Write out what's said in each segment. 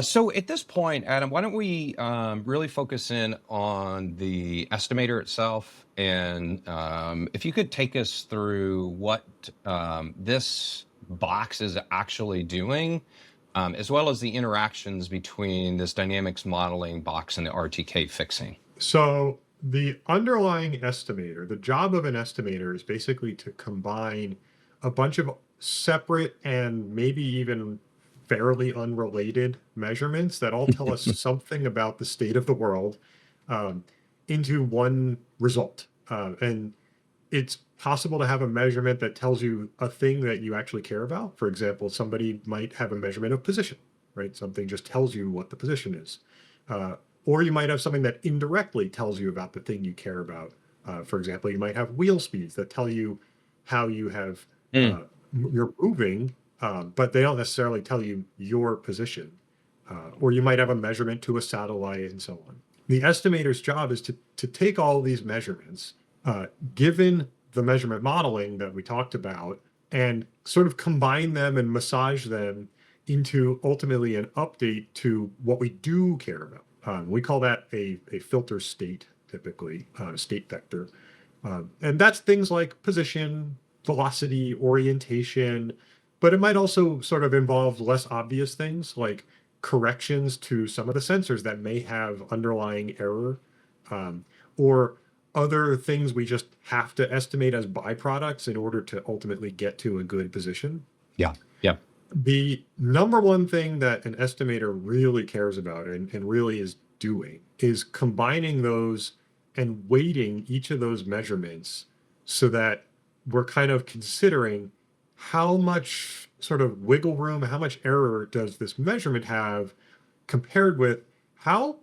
So at this point, Adam, why don't we really focus in on the estimator itself, and if you could take us through what this box is actually doing, as well as the interactions between this dynamics modeling box and the RTK fixing. So the underlying estimator, the job of an estimator is basically to combine a bunch of separate and maybe even fairly unrelated measurements that all tell us something about the state of the world um, into one result. And it's possible to have a measurement that tells you a thing that you actually care about. For example, somebody might have a measurement of position, right? Something just tells you what the position is. Or you might have something that indirectly tells you about the thing you care about. For example, you might have wheel speeds that tell you how you have you're moving, but they don't necessarily tell you your position. Or you might have a measurement to a satellite and so on. The estimator's job is to take all these measurements, given the measurement modeling that we talked about, and sort of combine them and massage them into ultimately an update to what we do care about. We call that a filter state, typically, state vector. And that's things like position, velocity, orientation, but it might also sort of involve less obvious things like corrections to some of the sensors that may have underlying error, or other things we just have to estimate as byproducts in order to ultimately get to a good position. Yeah, yeah. The number one thing that an estimator really cares about and really is doing is combining those and weighting each of those measurements so that we're kind of considering how much sort of wiggle room, how much error does this measurement have compared with how,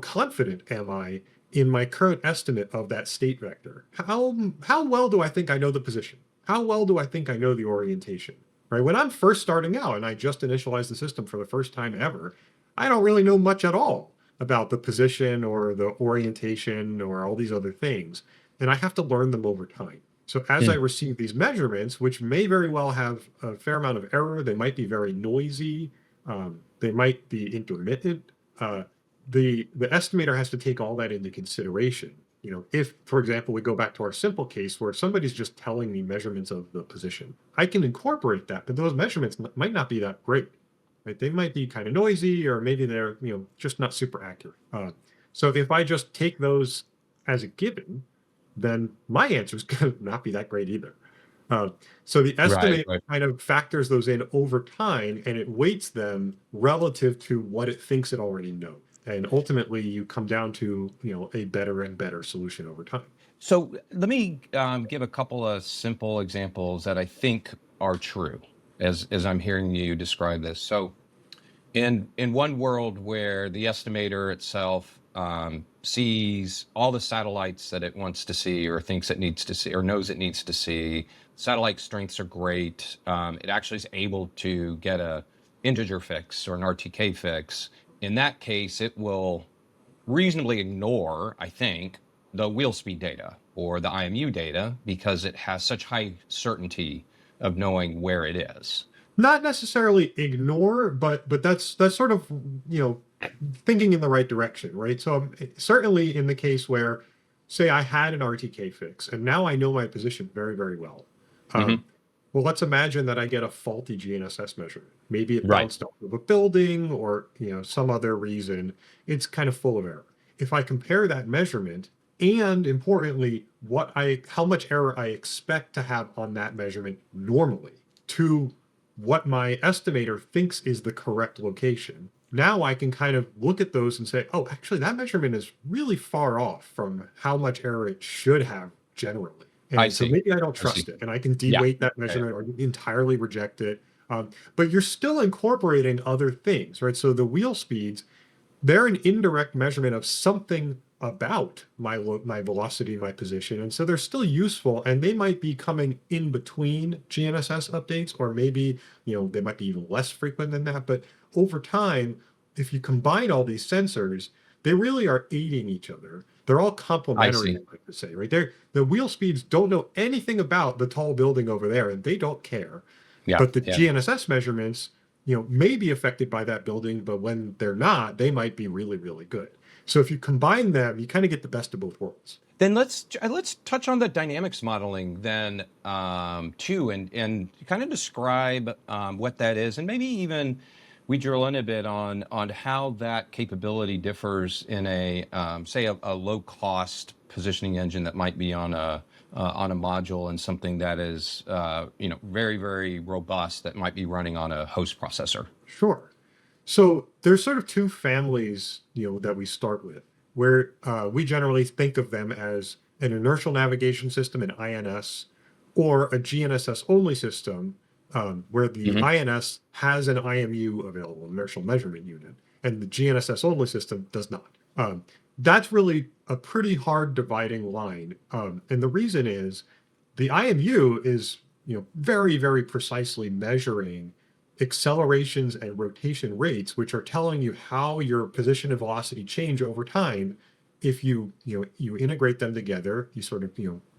confident am I in my current estimate of that state vector? How well do I think I know the position? How well do I think I know the orientation? Right? When I'm first starting out and I just initialize the system for the first time ever, I don't really know much at all about the position or the orientation or all these other things. And I have to learn them over time. So as I receive these measurements, which may very well have a fair amount of error, they might be very noisy, they might be intermittent. The estimator has to take all that into consideration. If, for example, we go back to our simple case where somebody's just telling me measurements of the position, I can incorporate that, but those measurements might not be that great, right? They might be kind of noisy, or maybe they're, just not super accurate. So if I just take those as a given, then my answer is going to not be that great either. So the Right, estimator right. kind of factors those in over time, and it weights them relative to what it thinks it already knows. And ultimately, you come down to a better and better solution over time. So let me give a couple of simple examples that I think are true as I'm hearing you describe this. So in one world where the estimator itself sees all the satellites that it wants to see or thinks it needs to see or knows it needs to see, satellite strengths are great. It actually is able to get a integer fix or an RTK fix. In that case, it will reasonably ignore, I think, the wheel speed data or the IMU data because it has such high certainty of knowing where it is. Not necessarily ignore, but that's sort of thinking in the right direction, right? So certainly in the case where, say, I had an RTK fix and now I know my position very, very well. Mm-hmm. Well, let's imagine that I get a faulty GNSS measurement. Maybe it Right. bounced off of a building, or some other reason. It's kind of full of error. If I compare that measurement and, importantly, how much error I expect to have on that measurement normally to what my estimator thinks is the correct location, now I can kind of look at those and say, oh, actually, that measurement is really far off from how much error it should have generally. I And so see. maybe I don't I see. trust it, and I can Yeah. deweight that Yeah. measurement or entirely reject it. But you're still incorporating other things, right? So the wheel speeds, they're an indirect measurement of something about my velocity, my position, and so they're still useful. And they might be coming in between GNSS updates, or maybe they might be even less frequent than that. But over time, if you combine all these sensors, they really are aiding each other. They're all I complementary, see. I like to say, right? The wheel speeds don't know anything about the tall building over there, and they don't care. Yeah. But the Yeah. GNSS measurements may be affected by that building, but when they're not, they might be really, really good. So if you combine them, you kind of get the best of both worlds. Then let's touch on the dynamics modeling then too, and kind of describe what that is, and maybe even we drill in a bit on how that capability differs in a say a low cost positioning engine that might be on a module, and something that is very, very robust that might be running on a host processor. Sure. So there's sort of two families, that we start with, where we generally think of them as an inertial navigation system, an INS, or a GNSS-only system, where the Hmm. INS has an IMU available, inertial measurement unit, and the GNSS-only system does not. That's really a pretty hard dividing line, and the reason is the IMU is, very, very precisely measuring accelerations and rotation rates, which are telling you how your position and velocity change over time. If you integrate them together, you sort of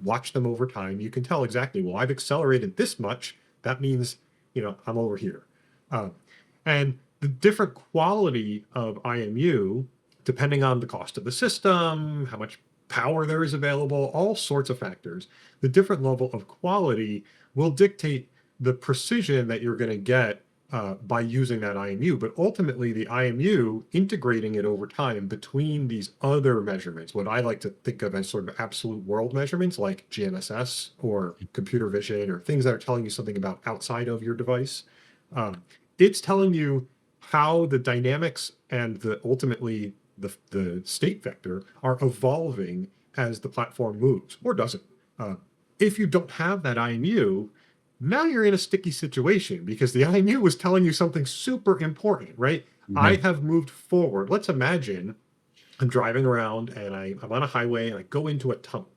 watch them over time, you can tell exactly, well, I've accelerated this much. That means I'm over here. Um, and the different quality of IMU, depending on the cost of the system, how much power there is available, all sorts of factors, the different level of quality will dictate the precision that you're going to get by using that IMU. But ultimately, the IMU, integrating it over time between these other measurements, what I like to think of as sort of absolute world measurements like GNSS or computer vision or things that are telling you something about outside of your device, it's telling you how the dynamics and ultimately the state vector are evolving as the platform moves or doesn't. Uh, if you don't have that IMU, now you're in a sticky situation because the IMU was telling you something super important, right? I Hmm. have moved forward. Let's imagine I'm driving around and I'm on a highway and I go into a tunnel,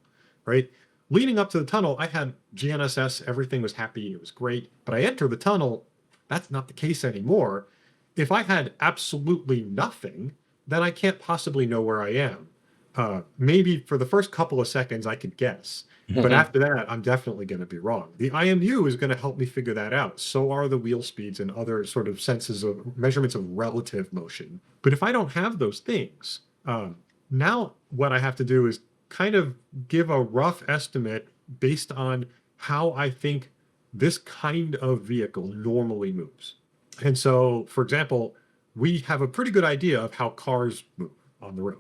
right? Leading up to the tunnel, I had GNSS, everything was happy, it was great. But I enter the tunnel, that's not the case anymore. If I had absolutely nothing, then I can't possibly know where I am. Maybe for the first couple of seconds, I could guess. But after that, I'm definitely going to be wrong. The IMU is going to help me figure that out. So are the wheel speeds and other sort of senses of measurements of relative motion. But if I don't have those things, now what I have to do is kind of give a rough estimate based on how I think this kind of vehicle normally moves. And so, for example, we have a pretty good idea of how cars move on the road.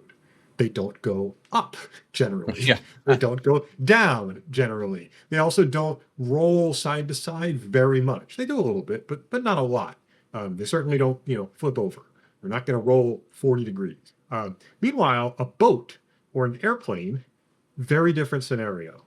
They don't go up generally. Yeah. They don't go down generally. They also don't roll side to side very much. They do a little bit, but not a lot. They certainly don't, flip over. They're not going to roll 40 degrees. Meanwhile, a boat or an airplane, very different scenario.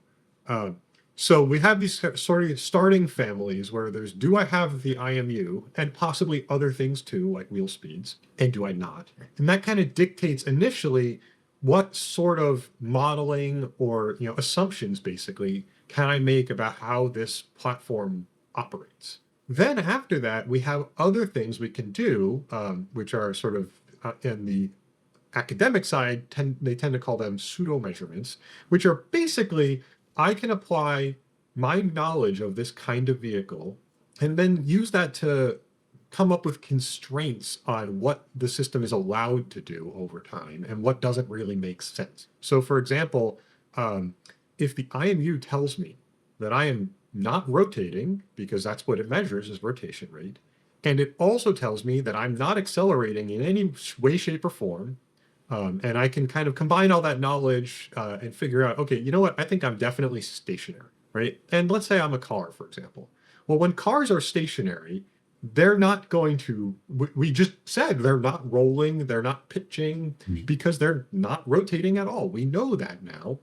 Um, so we have these sort of starting families where there's, do I have the IMU and possibly other things too, like wheel speeds, and do I not? And that kind of dictates initially what sort of modeling or assumptions basically can I make about how this platform operates. Then after that, we have other things we can do, which are sort of in the academic side, they tend to call them pseudo-measurements, which are basically I can apply my knowledge of this kind of vehicle and then use that to come up with constraints on what the system is allowed to do over time and what doesn't really make sense. So, for example, if the IMU tells me that I am not rotating, because that's what it measures is rotation rate, and it also tells me that I'm not accelerating in any way, shape, or form, and I can kind of combine all that knowledge and figure out, okay, you know what? I think I'm definitely stationary, right? And let's say I'm a car, for example. Well, when cars are stationary, they're not going to, we just said they're not rolling, they're not pitching because they're not rotating at all. We know that now.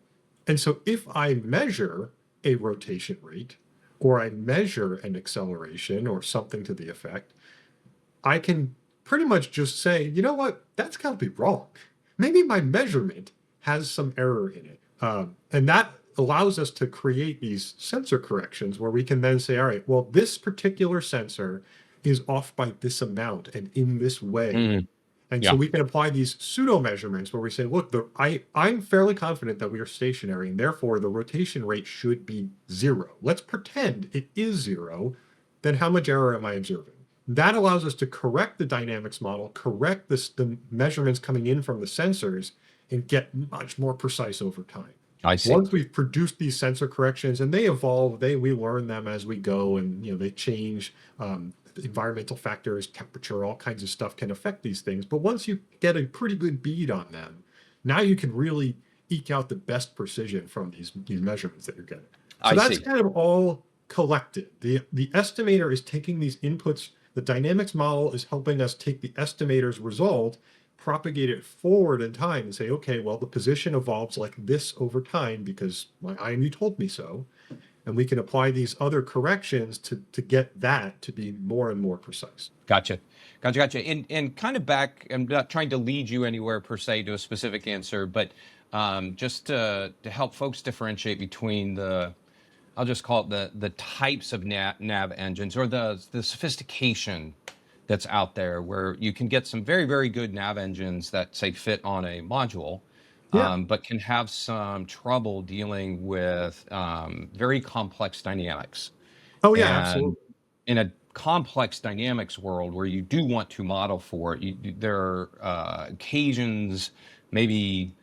And so if I measure a rotation rate or I measure an acceleration or something to the effect, I can pretty much just say, you know what, that's got to be wrong. Maybe my measurement has some error in it. And that allows us to create these sensor corrections where we can then say, all right, well, this particular sensor is off by this amount and in this way. Mm. And so Yeah. we can apply these pseudo measurements where we say, look, I'm fairly confident that we are stationary and therefore the rotation rate should be zero. Let's pretend it is zero. Then how much error am I observing? That allows us to correct the dynamics model, correct the measurements coming in from the sensors, and get much more precise over time. I see. Once we've produced these sensor corrections, and they evolve, we learn them as we go, and they change. Environmental factors, temperature, all kinds of stuff can affect these things. But once you get a pretty good bead on them, now you can really eke out the best precision from these measurements that you're getting. So I that's see. kind of all collected. The estimator is taking these inputs. The dynamics model is helping us take the estimator's result, propagate it forward in time, and say, okay, well, the position evolves like this over time because my IMU told me so. And we can apply these other corrections to get that to be more and more precise. Gotcha. Gotcha. And kind of back, I'm not trying to lead you anywhere per se to a specific answer, but just to help folks differentiate between I'll just call it the types of nav engines, or the sophistication that's out there, where you can get some very, very good nav engines that say fit on a module, Yeah. but can have some trouble dealing with very complex dynamics. Oh, yeah, And absolutely. in a complex dynamics world where you do want to model for it, there are occasions, maybe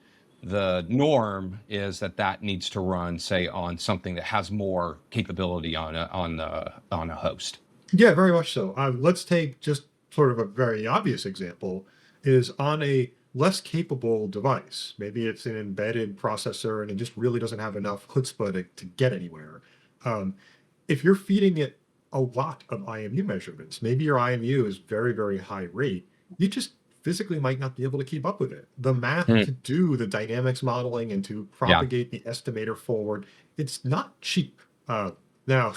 the norm is that needs to run, say, on something that has more capability on a host. Yeah, very much so. Let's take just sort of a very obvious example is on a less capable device. Maybe it's an embedded processor and it just really doesn't have enough chutzpah to get anywhere. Um, if you're feeding it a lot of IMU measurements, maybe your IMU is very, very high rate, you just physically might not be able to keep up with it. The math Mm, to do the dynamics modeling and to yeah. propagate the estimator forward, it's not cheap. Now,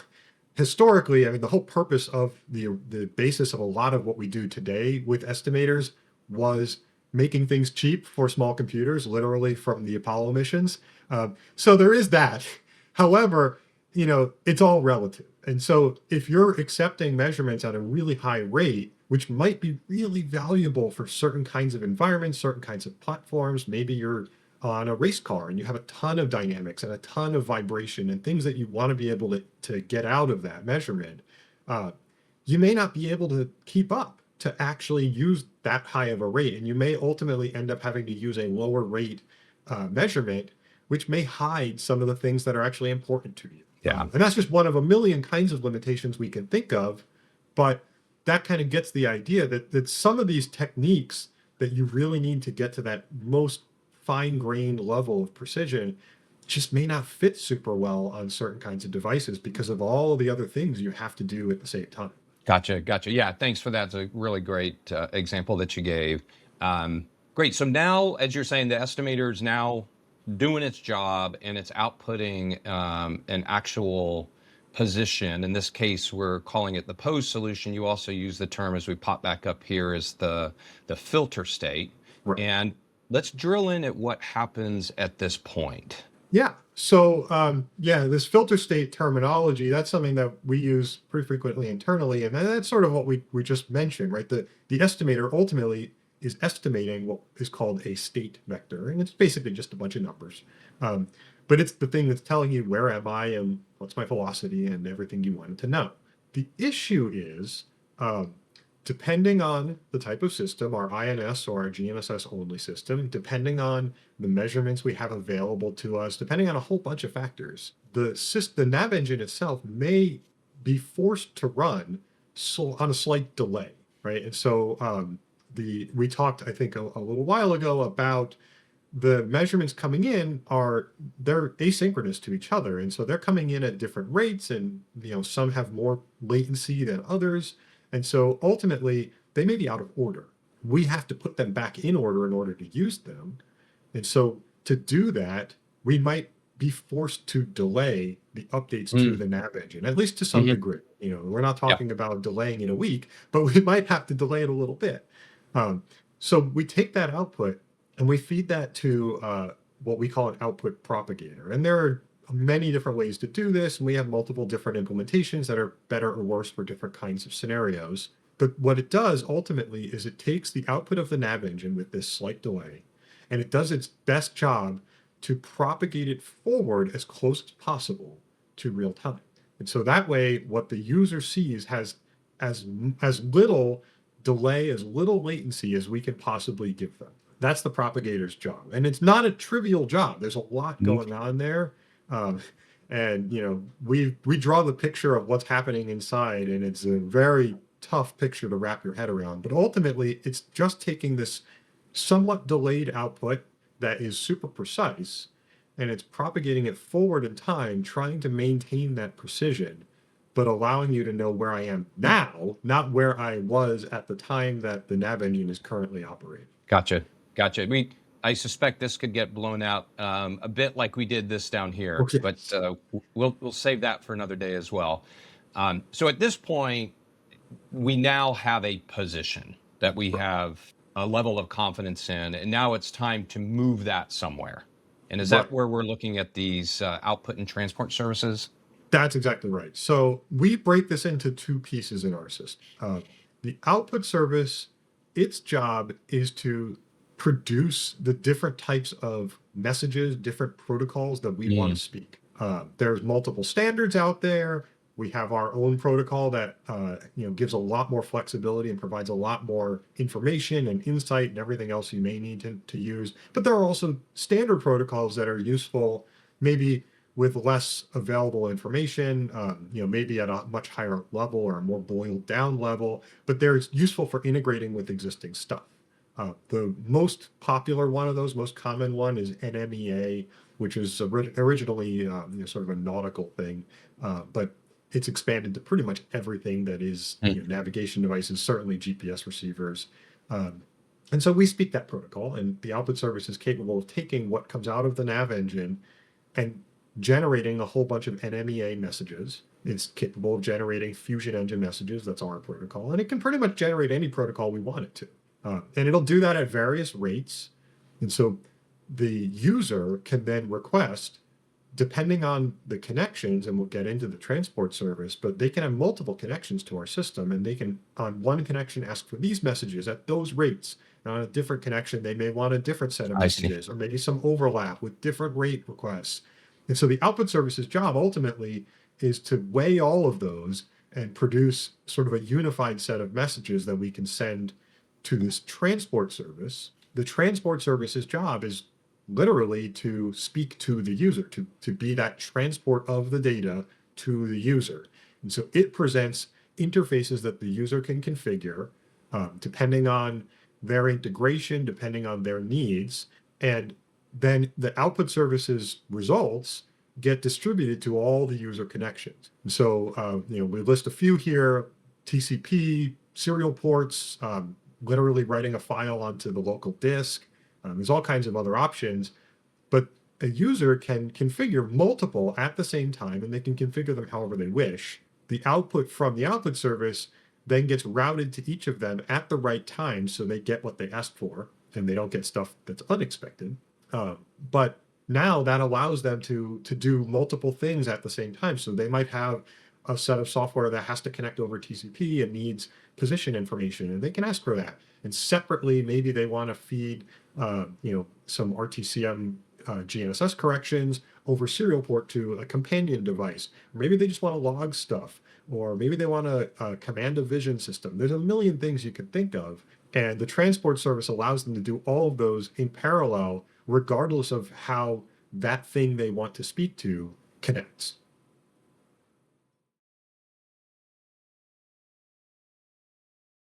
historically, I mean, the whole purpose of the basis of a lot of what we do today with estimators was making things cheap for small computers, literally from the Apollo missions. So there is that. However, it's all relative. And so if you're accepting measurements at a really high rate, which might be really valuable for certain kinds of environments, certain kinds of platforms, maybe you're on a race car and you have a ton of dynamics and a ton of vibration and things that you want to be able to get out of that measurement, uh, you may not be able to keep up to actually use that high of a rate. And you may ultimately end up having to use a lower rate measurement, which may hide some of the things that are actually important to you. Yeah. And that's just one of a million kinds of limitations we can think of. But that kind of gets the idea that some of these techniques that you really need to get to that most fine-grained level of precision just may not fit super well on certain kinds of devices because of all of the other things you have to do at the same time. Gotcha. Yeah, thanks for that. It's a really great example that you gave. Great. So now, as you're saying, the estimator is now doing its job and it's outputting an actual position. In this case, we're calling it the pose solution. You also use the term, as we pop back up here, as the filter state. Right. And let's drill in at what happens at this point. Yeah. So, yeah, this filter state terminology, that's something that we use pretty frequently internally. And that's sort of what we just mentioned, right? The estimator ultimately is estimating what is called a state vector. And it's basically just a bunch of numbers. Um, but it's the thing that's telling you where am I and what's my velocity and everything you wanted to know. The issue is, um, depending on the type of system, our INS or our GNSS-only system, depending on the measurements we have available to us, depending on a whole bunch of factors, the nav engine itself may be forced to run on a slight delay, right? And so we talked, I think, a little while ago about the measurements coming in they're asynchronous to each other, and so they're coming in at different rates, and some have more latency than others, and so ultimately they may be out of order. We have to put them back in order in order to use them, and so to do that, we might be forced to delay the updates to Mm, the nav engine, at least to some hmm. degree. We're not Yeah. talking about delaying it a week, but we might have to delay it a little bit. Um, so we take that output and we feed that to what we call an output propagator. And there are many different ways to do this, and we have multiple different implementations that are better or worse for different kinds of scenarios. But what it does ultimately is it takes the output of the nav engine with this slight delay, and it does its best job to propagate it forward as close as possible to real time. And so that way, what the user sees has as little delay, as little latency as we can possibly give them. That's the propagator's job, and it's not a trivial job. There's a lot Mhm. going on there, um, and we draw the picture of what's happening inside, and it's a very tough picture to wrap your head around. But ultimately, it's just taking this somewhat delayed output that is super precise, and it's propagating it forward in time, trying to maintain that precision, but allowing you to know where I am now, not where I was at the time that the nav engine is currently operating. Gotcha. Gotcha. I suspect this could get blown out a bit like we did this down here, Okay. but we'll save that for another day as well. So at this point, we now have a position that we have a level of confidence in, and now it's time to move that somewhere. And is Right. that where we're looking at these output and transport services? That's exactly right. So we break this into two pieces in our system. The output service, its job is to produce the different types of messages, different protocols that we want to Mm, speak. There's multiple standards out there. We have our own protocol that gives a lot more flexibility and provides a lot more information and insight and everything else you may need to use. But there are also standard protocols that are useful, maybe with less available information, maybe at a much higher level or a more boiled down level, but they're useful for integrating with existing stuff. The most popular one of those, most common one is NMEA, which is originally sort of a nautical thing, but it's expanded to pretty much everything that is mm, navigation devices, certainly GPS receivers. Um, and so we speak that protocol, and the output service is capable of taking what comes out of the nav engine and generating a whole bunch of NMEA messages. It's capable of generating Fusion Engine messages. That's our protocol. And it can pretty much generate any protocol we want it to. And it'll do that at various rates. And so the user can then request, depending on the connections, and we'll get into the transport service, but they can have multiple connections to our system, and they can, on one connection, ask for these messages at those rates. And on a different connection, they may want a different set of I see. messages, or maybe some overlap with different rate requests. And so the output service's job ultimately is to weigh all of those and produce sort of a unified set of messages that we can send to this transport service. The transport service's job is literally to speak to the user, to be that transport of the data to the user. And so it presents interfaces that the user can configure depending on their integration, depending on their needs. And then the output services results get distributed to all the user connections. And so, we list a few here: TCP, serial ports, literally writing a file onto the local disk. There's all kinds of other options, but a user can configure multiple at the same time, and they can configure them however they wish. The output from the output service then gets routed to each of them at the right time, so they get what they asked for, and they don't get stuff that's unexpected. But now that allows them to do multiple things at the same time. So they might have a set of software that has to connect over TCP and needs position information, and they can ask for that. And separately, maybe they want to feed, some RTCM GNSS corrections over serial port to a companion device. Or maybe they just want to log stuff, or maybe they want a command of vision system. There's a million things you could think of. And the transport service allows them to do all of those in parallel, regardless of how that thing they want to speak to connects.